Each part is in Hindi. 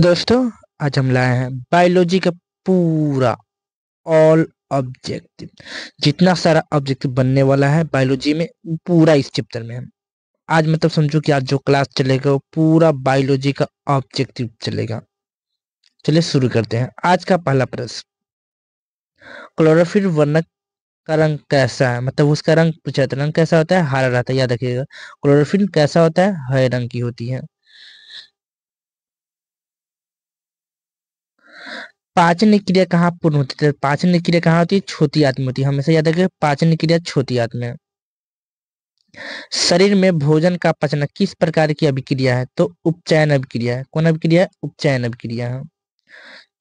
दोस्तों, आज हम लाए हैं बायोलॉजी का पूरा ऑल ऑब्जेक्टिव। जितना सारा ऑब्जेक्टिव बनने वाला है बायोलॉजी में, पूरा इस चैप्टर में है। आज मतलब समझो कि आज जो क्लास चलेगा वो पूरा बायोलॉजी का ऑब्जेक्टिव चलेगा। चलिए शुरू करते हैं। आज का पहला प्रश्न, क्लोरोफिल वर्णक का रंग कैसा है? मतलब उसका रंग पूछा था, रंग कैसा होता है? हरा रहता है, याद रखिएगा। क्लोरोफिल कैसा होता है? हरे रंग की होती है। पाचन क्रिया कहाँ पूर्ण होती है? पाचन क्रिया कहाँ होती है? छोटी आंत में होती है। हमेशा याद रखिए, पाचन क्रिया छोटी आंत में। शरीर में भोजन का पचना किस प्रकार की अभिक्रिया है? तो उपचयन अभिक्रिया है। कौन अभिक्रिया है? उपचयन अभिक्रिया है।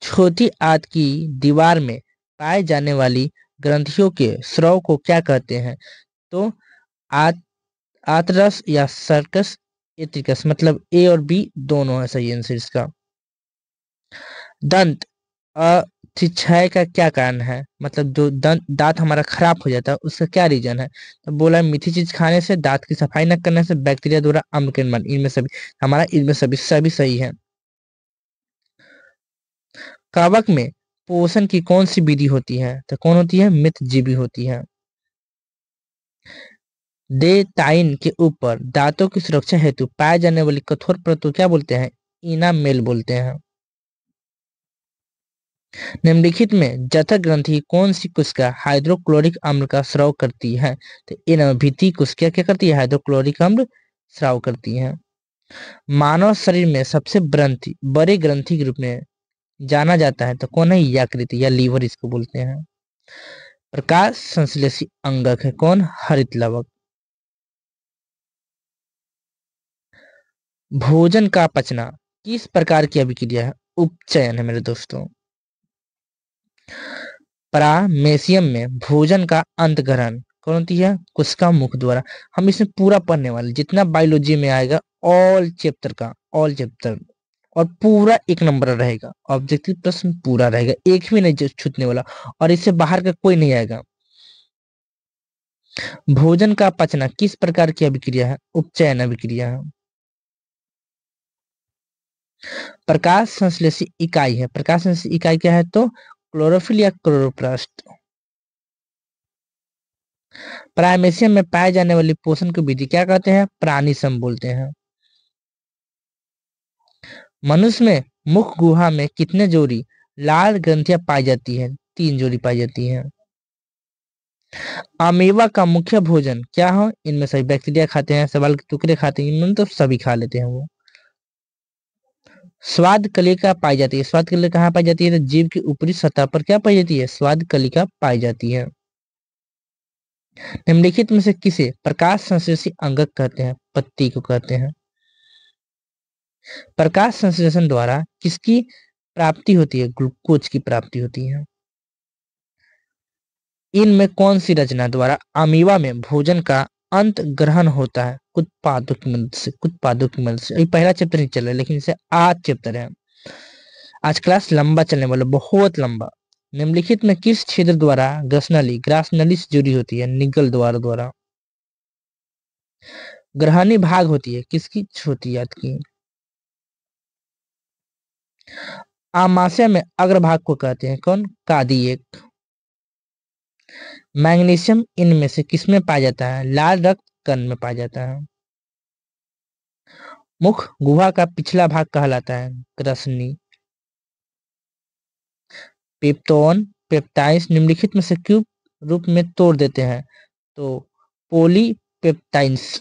छोटी आंत की दीवार में पाए जाने वाली ग्रंथियों के स्राव को क्या कहते हैं? तो आत आतरस या सर्कस एट्रिकस, मतलब ए और बी दोनों है सही आंसर इसका। दंत क्षय का क्या कारण है? मतलब जो दांत हमारा खराब हो जाता है उसका क्या रीजन है? तो बोला है मीठी चीज खाने से, दांत की सफाई न करने से, बैक्टीरिया द्वारा अम्ल के निर्माण। इनमें सभी सभी सही है। कवक में पोषण की कौन सी विधि होती है? तो कौन होती है? मितजीवी होती है। डेटाइन के ऊपर दांतों की सुरक्षा हेतु पाए जाने वाली कठोर परत को क्या बोलते हैं? इनामेल बोलते हैं। निम्नलिखित में जठर ग्रंथि कौन सी कोशिका हाइड्रोक्लोरिक अम्ल का स्राव करती है? तो इन भित्ति कोशिका क्या करती है? हाइड्रोक्लोरिक अम्ल स्राव करती है। मानव शरीर में सबसे बड़े ग्रंथि के रूप में जाना जाता है तो कौन है? यकृत या लीवर इसको बोलते हैं। प्रकाश संश्लेषी अंगक है कौन? हरित लवक। भोजन का पचना किस प्रकार की अभिक्रिया है? उपचयन है मेरे दोस्तों। परामेशियम में भोजन का अंतग्रहण कौन होती है? कोशिका मुख द्वारा। हम इसमें पूरा पढ़ने वाले जितना बायोलॉजी में आएगा, ऑल चैप्टर और पूरा एक नंबर रहेगा। ऑब्जेक्टिव प्रश्न पूरा रहेगा, एक भी नहीं छूटने वाला, और इससे बाहर का कोई नहीं आएगा। भोजन का पचना किस प्रकार की अभिक्रिया है? उपचयन अभिक्रिया है। प्रकाश संश्लेषी इकाई है। प्रकाश संश्लेषी इकाई क्या है? तो क्लोरोफिल या क्लोरोप्लास्ट। प्राइमेशियम में पाए जाने वाली पोषण की विधि क्या कहते हैं? प्राणिसम बोलते हैं। मनुष्य में मुख गुहा में कितने जोड़ी लाल ग्रंथियां पाई जाती है? 3 जोड़ी पाई जाती हैं। अमीबा का मुख्य भोजन क्या हो? इनमें सभी बैक्टीरिया खाते हैं, शैवाल के टुकड़े खाते हैं, इनमें तो सभी खा लेते हैं वो। स्वाद कलिका पाई जाती है। स्वाद कलिका कहाँ पाई जाती है? तो जीभ की ऊपरी सतह पर क्या पाई जाती है? स्वाद कलिका पाई जाती है। निम्नलिखित में से किसे प्रकाश संश्लेषी अंगक कहते हैं? पत्ती को कहते हैं। प्रकाश संश्लेषण द्वारा किसकी प्राप्ति होती है? ग्लूकोज की प्राप्ति होती है। इनमें कौन सी रचना द्वारा अमीबा में भोजन का अंत ग्रहण होता है? कुछ पादों की मदद से। कुछ पादों की मदद से। अभी पहला चैप्टर नहीं चल रहा है, लेकिन इसे आज चैप्टर है। आज क्लास लंबा चलने वाला, बहुत लंबा। निम्नलिखित में किस छिद्र द्वारा ग्रासनली से जुड़ी होती है? निगल द्वारा। ग्रहणी भाग होती है किसकी? छोटी आंत की। आमाशय में अग्रभाग को कहते हैं कौन? कार्डियक। मैग्नीशियम इनमें से किसमें पाया जाता है? लाल रक्त कण में पाया जाता है। मुख गुहा का पिछला भाग कहलाता है ग्रसनी। पेप्टोन पेप्टाइड्स निम्नलिखित में से क्यों रूप में तोड़ देते हैं? तो पॉलीपेप्टाइड्स।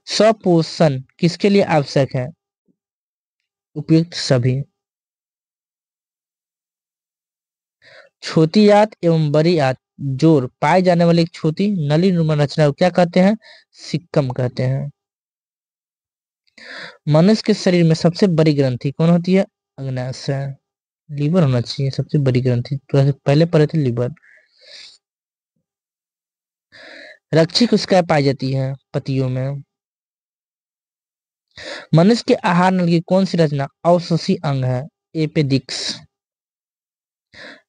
स्वपोषण किसके लिए आवश्यक है? उपयुक्त सभी। छोटी आंत एवं बड़ी आंत जोड़ पाए जाने वाली एक छोटी नली नुमा रचना को क्या कहते हैं? सिक्कम कहते हैं। मनुष्य के शरीर में सबसे बड़ी ग्रंथि कौन होती है? अग्नाशय। लीवर होना चाहिए सबसे बड़ी ग्रंथि, तो पहले पढ़े थे लीवर। रक्षी कोशिकाएं पाई जाती है पतियों में। मनुष्य के आहार नल की कौन सी रचना अवशोषी अंग है? एपेडिक्स।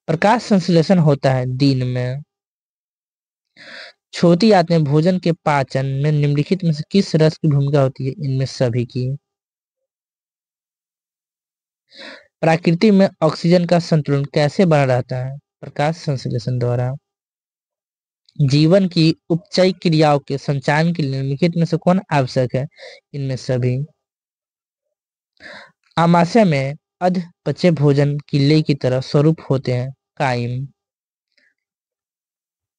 प्रकाश संश्लेषण होता है दिन में। छोटी आंत में भोजन के पाचन में निम्नलिखित में से किस रस की भूमिका होती है? इनमें सभी की। प्रकृति में ऑक्सीजन का संतुलन कैसे बना रहता है? प्रकाश संश्लेषण द्वारा। जीवन की उपचयी क्रियाओं के संचालन के लिए निम्नलिखित में से कौन आवश्यक है? इनमें सभी। आमाशय में अध पचे भोजन की लेई की तरह स्वरूप होते हैं काइम।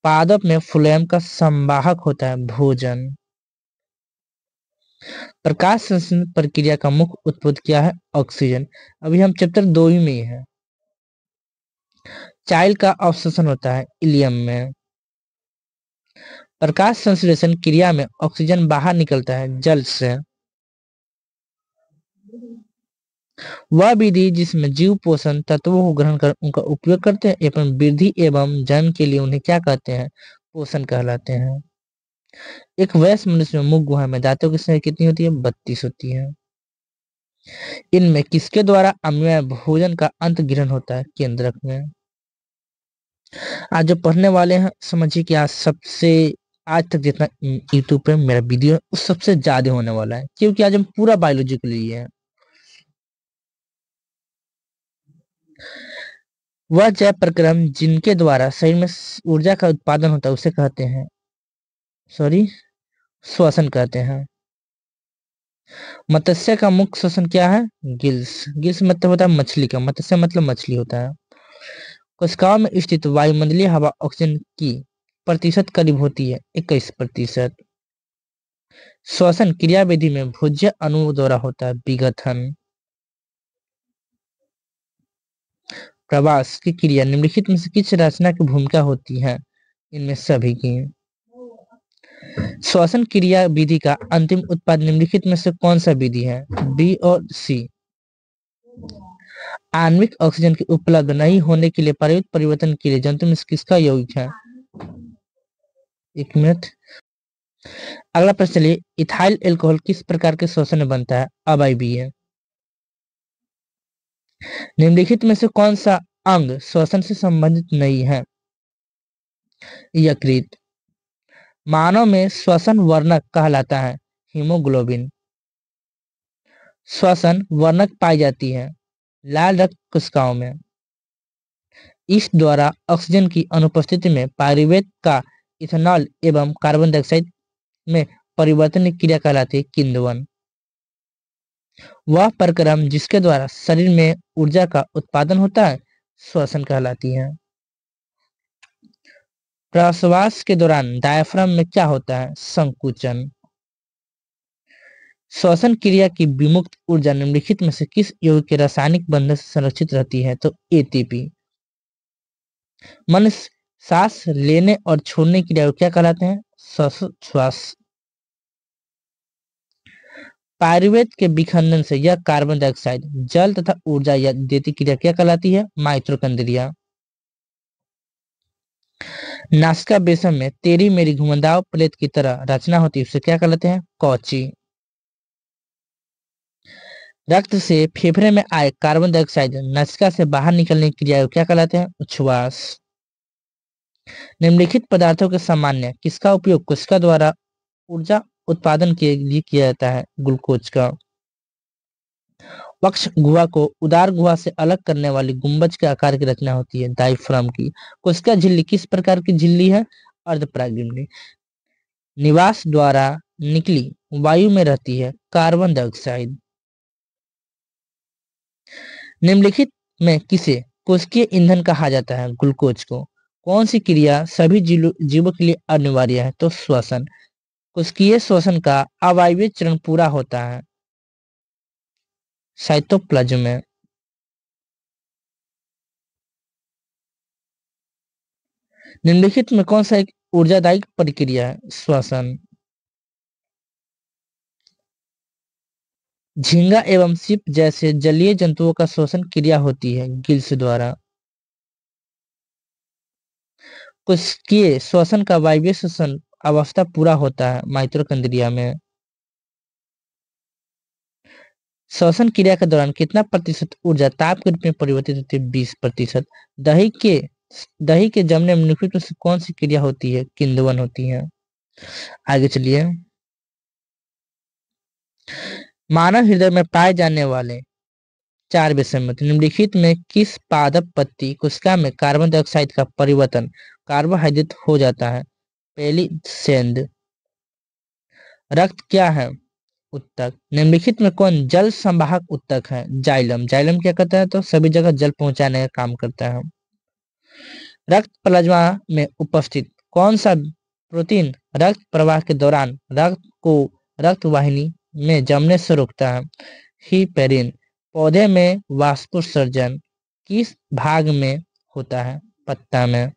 पादप में फ्लोएम का संवाहक होता है भोजन। प्रकाश संश्लेषण प्रक्रिया का मुख्य उत्पाद क्या है? ऑक्सीजन। अभी हम चैप्टर 2 ही में ही है। चाइल्ड का अवशोषण होता है इलियम में। प्रकाश संश्लेषण क्रिया में ऑक्सीजन बाहर निकलता है जल से। वह विधि जिसमें जीव पोषण तत्वों को ग्रहण कर उनका उपयोग करते हैं एवं वृद्धि एवं जन्म के लिए उन्हें क्या कहते हैं? पोषण कहलाते हैं। एक वयस्क मनुष्य में मुख गुहा में दांतों की संख्या कितनी होती है? 32 होती है। इनमें किसके द्वारा अम्लीय भोजन का अंत ग्रहण होता है? केंद्रक में। आज जो पढ़ने वाले हैं समझिए कि आज सबसे आज तक जितना यूट्यूब पे मेरा वीडियो है उस सबसे ज्यादा होने वाला है, क्योंकि आज हम पूरा बायोलॉजी को लिए हैं। वह जैव प्रक्रम जिनके द्वारा शरीर में ऊर्जा का उत्पादन होता है उसे कहते हैं श्वसन कहते हैं। मत्स्य का मुख्य श्वसन क्या है? गिल्स। गिल्स मतलब होता है मछली का, मत्स्य मतलब मछली होता है। कोशिकाओं में स्थित वायुमंडलीय हवा ऑक्सीजन की प्रतिशत करीब होती है 21%। श्वसन क्रियाविधि में भोज्य अणुओं द्वारा होता है विघटन। प्रवास की क्रिया निम्नलिखित में से किस रचना की भूमिका होती है? इनमें सभी की। श्वसन क्रिया विधि का अंतिम उत्पाद निम्नलिखित में से कौन सा विधि है? बी और सी। आणविक ऑक्सीजन के उपलब्ध नहीं होने के लिए प्रायोगिक परिवर्तन के लिए जंतु में से किसका यौगिक है? एक मिनट। अगला प्रश्न चलिए, इथाइल एल्कोहल किस प्रकार के श्वसन में बनता है? अवायवीय। निम्नलिखित में से कौन सा अंग श्वसन से संबंधित नहीं है? यकृत। मानव में श्वसन वर्णक कहलाता है हीमोग्लोबिन। श्वसन वर्णक पाई जाती है लाल रक्त कोशिकाओं में। इस द्वारा ऑक्सीजन की अनुपस्थिति में पाइरूवेट का इथेनॉल एवं कार्बन डाइऑक्साइड में परिवर्तन की क्रिया कहलाती है किण्वन। वह प्रक्रम जिसके द्वारा शरीर में ऊर्जा का उत्पादन होता है श्वसन कहलाती है। प्रश्वास के दौरान डायफ्राम में क्या होता है? संकुचन। श्वसन क्रिया की विमुक्त ऊर्जा निम्नलिखित में से किस यौगिक के रासायनिक बंधन से संरक्षित रहती है? तो एटीपी। मनुष्य सांस लेने और छोड़ने की क्रिया को क्या कहलाते हैं? श्वास। पाइरूवेट के विखंडन से यह कार्बन डाइऑक्साइड जल तथा ऊर्जा देती क्रिया क्या कहलाती है? माइटोकॉन्ड्रिया। नासिका बेसन में तेरी मेरी घुमावदार प्लेट की तरह रचना होती है उसे क्या कहलाते हैं? कौची। रक्त से फेफड़े में आए कार्बन डाइऑक्साइड नासिका से बाहर निकलने की क्रिया को क्या कहलाते हैं? उच्छ्वास। निम्नलिखित पदार्थों के सामान्य किसका उपयोग कोशिका द्वारा ऊर्जा उत्पादन के लिए किया जाता है? ग्लूकोज का। वक्ष गुहा को उदार गुहा से अलग करने वाली गुंबज के आकार की रचना होती है डायफ्राम की। कोशिका झिल्ली किस प्रकार की झिल्ली है? अर्धपरागीय। निवास द्वारा निकली वायु में रहती है कार्बन डाइऑक्साइड। निम्नलिखित में किसे कोशिकीय ईंधन कहा जाता है? ग्लूकोज को। कौन सी क्रिया सभी जीवों के लिए अनिवार्य है? तो श्वसन। कोशिकीय श्वसन का अवायवीय चरण पूरा होता है साइटोप्लाज्म में। निम्नलिखित में कौन सा एक ऊर्जादायक प्रक्रिया है? श्वसन। झींगा एवं सीप जैसे जलीय जंतुओं का श्वसन क्रिया होती है गिल्स द्वारा। कोशिकीय श्वसन का वायवीय श्वसन अवस्था पूरा होता है माइटोकॉन्ड्रिया में। श्वसन क्रिया के दौरान कितना प्रतिशत ऊर्जा ताप के रूप में परिवर्तित होती है? 20%। दही के जमने में निम्नलिखित में से कौन सी क्रिया होती है? किण्वन होती है। आगे चलिए, मानव हृदय में पाए जाने वाले 4 विषम। निम्नलिखित में किस पादप पत्ती कोशिका में कार्बन डाइऑक्साइड का परिवर्तन कार्बोहाइड्रेट हो जाता है? पहली सेंध। रक्त क्या है? उत्तक। निम्नलिखित में कौन जल संवाहक उत्तक है? जाइलम। जाइलम क्या करता है? तो सभी जगह जल पहुंचाने का काम करता है। रक्त प्लाज्मा में उपस्थित कौन सा प्रोटीन रक्त प्रवाह के दौरान रक्त को रक्त वाहिनी में जमने से रोकता है? हिपेरिन। पौधे में वाष्पोत्सर्जन किस भाग में होता है? पत्ता में।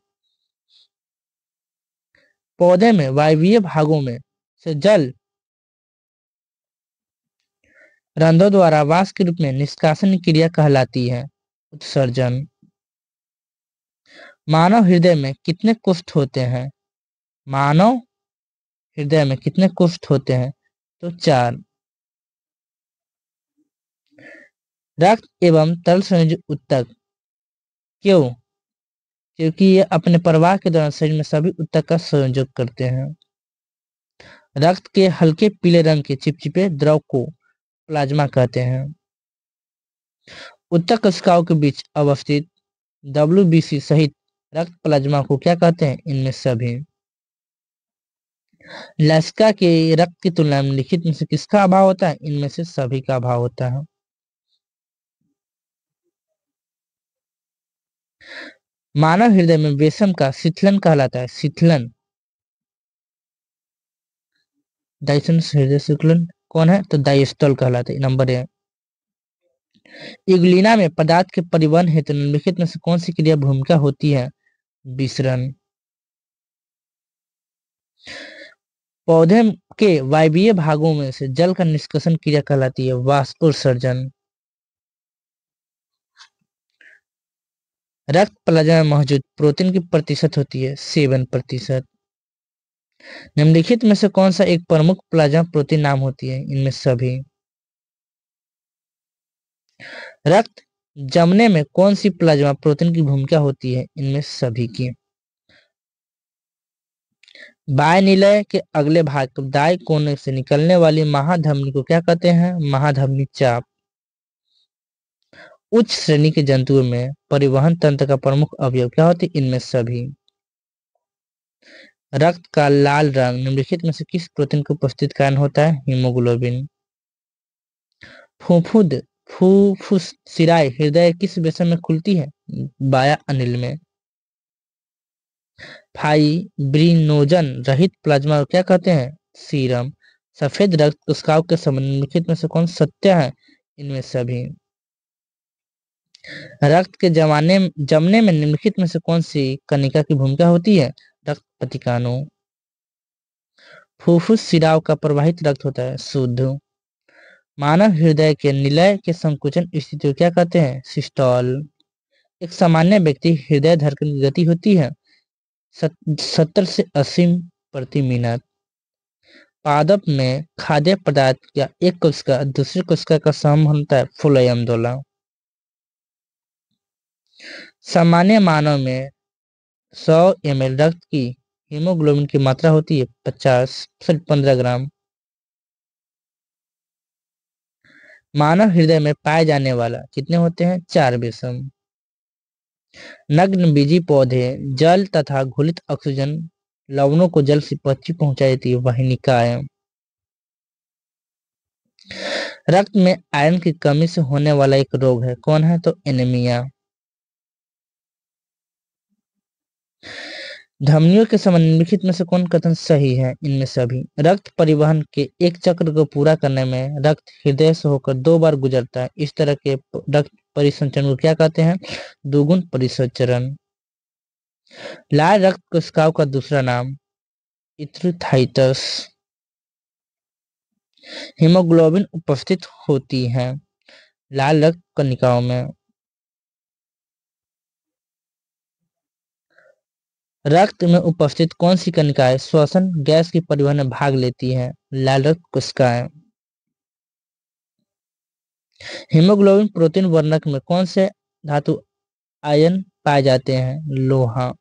पौधे में वायवीय भागों में से जल रंध्रों द्वारा वाष्प के रूप में निष्कासन क्रिया कहलाती है उत्सर्जन। मानव हृदय में कितने कुष्ठ होते हैं? मानव हृदय में कितने कुष्ठ होते हैं? तो 4। रक्त एवं तरल संयोजित ऊतक क्यों? क्योंकि ये अपने प्रवाह के दौरान शरीर में सभी ऊतक का संयोजन करते हैं। रक्त के हल्के पीले रंग के चिपचिपे द्रव को प्लाज्मा कहते हैं। ऊतक कोशिकाओं के बीच अवस्थित WBC सहित रक्त प्लाज्मा को क्या कहते हैं? इनमें सभी। लसिका के रक्त की तुलना में लिखित में से किसका अभाव होता है? इनमें से सभी का अभाव होता है। मानव हृदय में वेशम का शिथिलन कहलाता है। शिथिलन। डायसन हृदय शिथिलन कौन है? तो डायस्टोल कहलाता है। नंबर है। इग्लिना में पदार्थ के परिवहन हेतु निम्नलिखित में से कौन सी क्रिया भूमिका होती है? विसरण। पौधे के वायवीय भागों में से जल का निष्कासन क्रिया कहलाती है वाष्पोत्सर्जन। रक्त प्लाज्मा में मौजूद प्रोटीन की प्रतिशत होती है 7%। निम्नलिखित में से कौन सा एक प्रमुख प्लाज्मा प्रोटीन नाम होती है? इनमें सभी। रक्त जमने में कौन सी प्लाज्मा प्रोटीन की भूमिका होती है? इनमें सभी की। बाह्य निलय के अगले भाग को दाएं कोने से निकलने वाली महाधमनी को क्या कहते हैं? महाधमनी चाप। उच्च श्रेणी के जंतुओं में परिवहन तंत्र का प्रमुख अवयव क्या होते हैं? इनमें सभी। रक्त का लाल रंग निम्नलिखित में से किस प्रोटीन की उपस्थिति कारण होता है? हीमोग्लोबिन। फुफ्फुद फुफ्फुसिराए हृदय किस वजह में खुलती है? बाह्य अनिल में। फाइब्रिनोजन रहित प्लाज्मा को क्या कहते हैं? सीरम। सफेद रक्त कोशिकाओं के संबंध निम्नलिखित में से कौन सत्य है? इनमें सभी। रक्त के जमने में निम्नलिखित में से कौन सी कणिका की भूमिका होती है? रक्त पथिकानु। फुफ्फुस सिराव का प्रवाहित रक्त होता है शुद्ध। मानव हृदय के निलय के संकुचन स्थिति को क्या कहते हैं? सिस्टोल। एक सामान्य व्यक्ति हृदय धड़कन की गति होती है 70 से 80 प्रति मिनट। पादप में खाद्य पदार्थ या एक कोशिका दूसरी कोशिका का संबंध होता है फ्लोएम द्वारा। सामान्य मानव में 100 ml रक्त की हीमोग्लोबिन की मात्रा होती है 15 ग्राम। मानव हृदय में पाए जाने वाला कितने होते हैं? 4 विषम। नग्न बीजी पौधे जल तथा घुलित ऑक्सीजन लवणों को जल से पक्षी पहुंचा देती है वाहिनिकाएं। रक्त में आयरन की कमी से होने वाला एक रोग है, कौन है? तो एनीमिया। धमनियों के संबंध निम्नलिखित में से कौन कथन सही है? इनमें सभी। रक्त परिवहन के एक चक्र को पूरा करने में रक्त हृदय से होकर 2 बार गुजरता है। इस तरह के रक्त परिसंचरण को क्या कहते हैं? दोगुन परिसंचरण। लाल रक्त कोशिकाओं का दूसरा नाम इथ्रोथाइटस। हीमोग्लोबिन उपस्थित होती है लाल रक्त कणिकाओं में। रक्त में उपस्थित कौन सी कणिकाएं श्वसन गैस की परिवहन में भाग लेती हैं? लाल रक्त कोशिकाएं। हीमोग्लोबिन प्रोटीन वर्णक में कौन से धातु आयन पाए जाते हैं? लोहा।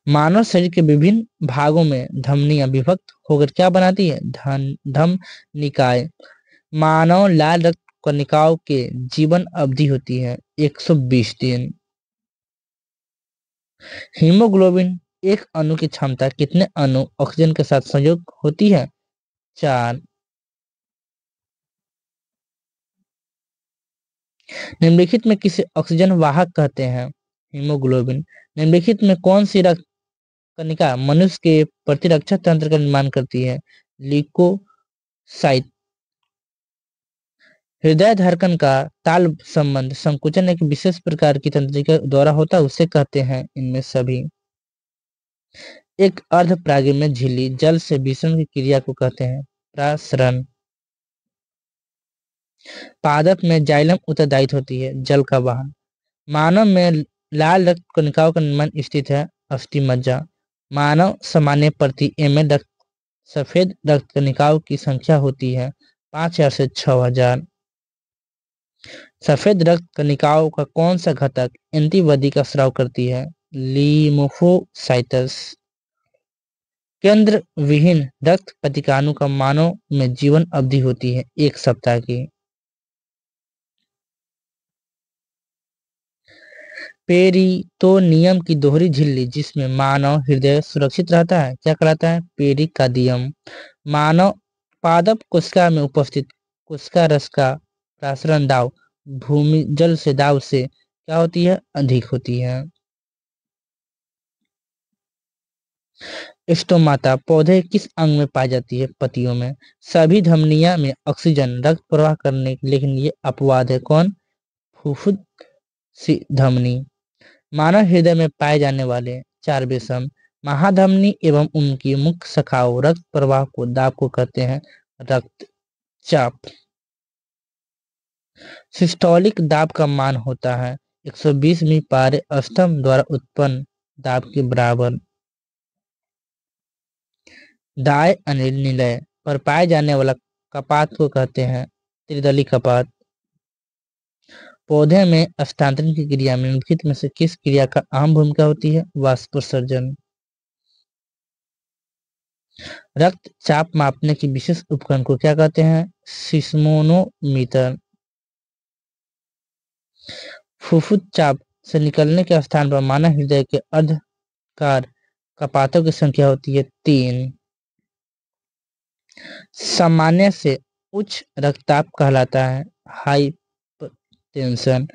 मानव शरीर के विभिन्न भागों में धमनियां विभक्त होकर क्या बनाती है? धम निकाय। मानव लाल रक्त कनिकाओं के जीवन अवधि होती है 120 दिन। हीमोग्लोबिन एक अणु की क्षमता कितने अणु ऑक्सीजन के साथ संयोग होती है? 4। निम्नलिखित में किसे ऑक्सीजन वाहक कहते हैं? हीमोग्लोबिन। निम्नलिखित में कौन सी रक्त कणिका मनुष्य के प्रतिरक्षा तंत्र का निर्माण करती है? ल्यूकोसाइट। हृदय धड़कन का ताल संबंध संकुचन एक विशेष प्रकार की तंत्रिका द्वारा होता है, उसे कहते हैं इनमें सभी। एक अर्धपरागीय में झिल्ली जल से विसरण की क्रिया को कहते हैं प्रसरण। पादप में जाइलम उत्तरदायित्व होती है जल का वाहन। मानव में लाल रक्त कणिकाओं का निर्माण स्थित है अस्थिमज्जा। मानव सामान्य प्रति ml रक्त सफेद रक्त कणिकाओं की संख्या होती है 5000 से 6000। सफेद रक्त कणिकाओं का कौन सा घटक एंटीबॉडी का स्राव करती है? लिम्फोसाइट्स। केंद्र विहीन रक्त कणिकाओं का मानव में जीवन अवधि होती है 1 सप्ताह की। पेरिटोनियम की दोहरी झिल्ली जिसमें मानव हृदय सुरक्षित रहता है क्या कहलाता है? पेरिकार्डियम। मानव पादप कोशिका में उपस्थित कोशिका रस का प्रसरण दाब भूमि जल से दाब से क्या होती है? अधिक होती है। स्टोमाटा पौधे किस अंग में पाई जाती है? पत्तियों में। सभी धमनियां में ऑक्सीजन रक्त प्रवाह करने, लेकिन ये अपवाद है। कौन? फुफ्फुसी धमनी। मानव हृदय में पाए जाने वाले 4 विषम महाधमनी एवं उनकी मुख्य शाखाओं रक्त प्रवाह को दाब को कहते हैं रक्तचाप। सिस्टोलिक दाब का मान होता है 120 मिली पारे स्तंभ द्वारा उत्पन्न दाब के बराबर। दाएं अनिल निलय पर पाए जाने वाला कपात को कहते हैं त्रिदली कपात। पौधे में स्थानांतरण की क्रिया में निम्नलिखित में से किस क्रिया का अहम भूमिका होती है? वाष्पोत्सर्जन। रक्तचाप मापने की विशेष उपकरण को क्या कहते हैं? सिस्मोनोमीटर। फुफ्फुस चाप से निकलने के स्थान पर मानव हृदय के अर्धकार कपातों की संख्या होती है 3। सामान्य से उच्च रक्तचाप कहलाता है हाइपरटेंशन।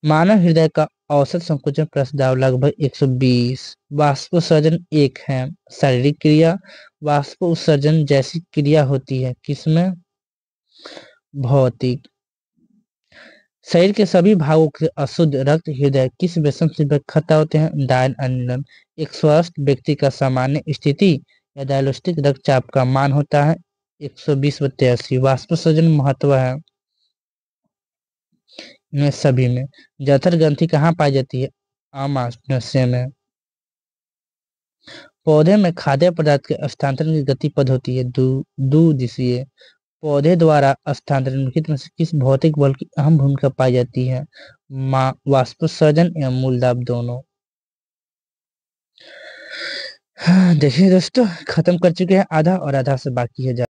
मानव हृदय का औसत संकुचन प्रस्थ दाब लगभग 120। वाष्पोत्सर्जन एक है शारीरिक क्रिया। वाष्पोत्सर्जन जैसी क्रिया होती है किसमें? भौतिक। शरीर के सभी भागों के अशुद्ध रक्त हृदय किस विषम से इकट्ठा होते हैं? डायन अनिलन। एक स्वस्थ व्यक्ति का सामान्य स्थिति या डायलिस्टिक रक्तचाप का मान होता है 120/83। वाष्पोत्सर्जन महत्व है में सभी में। जठर ग्रंथि कहाँ पाई जाती है? आमाशय में। पौधे में खाद्य पदार्थ के स्थानांतरण की गति पद होती है द्विदिशीय। पौधे द्वारा स्थानांतरण निम्नलिखित में से किस भौतिक बल की अहम भूमिका पाई जाती है? वाष्पोत्सर्जन या मूलदाब दोनों। देखिए दोस्तों, खत्म कर चुके हैं आधा और आधा से बाकी है।